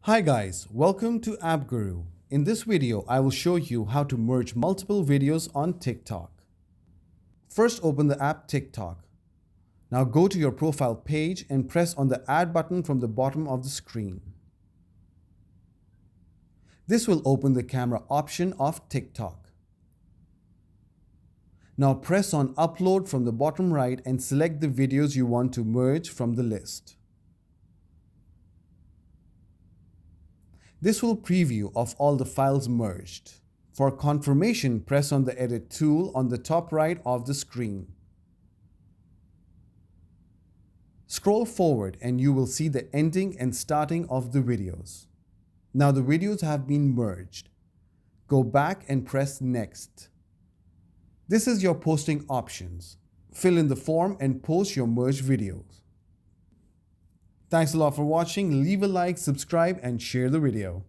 Hi guys, welcome to App Guru. In this video, I will show you how to merge multiple videos on TikTok. First, open the app TikTok. Now go to your profile page and press on the add button from the bottom of the screen. This will open the camera option of TikTok. Now press on upload from the bottom right and select the videos you want to merge from the list. This will preview of all the files merged. For confirmation, press on the edit tool on the top right of the screen. Scroll forward and you will see the ending and starting of the videos. Now the videos have been merged. Go back and press next. This is your posting options. Fill in the form and post your merged videos. Thanks a lot for watching. Leave a like, subscribe, and share the video.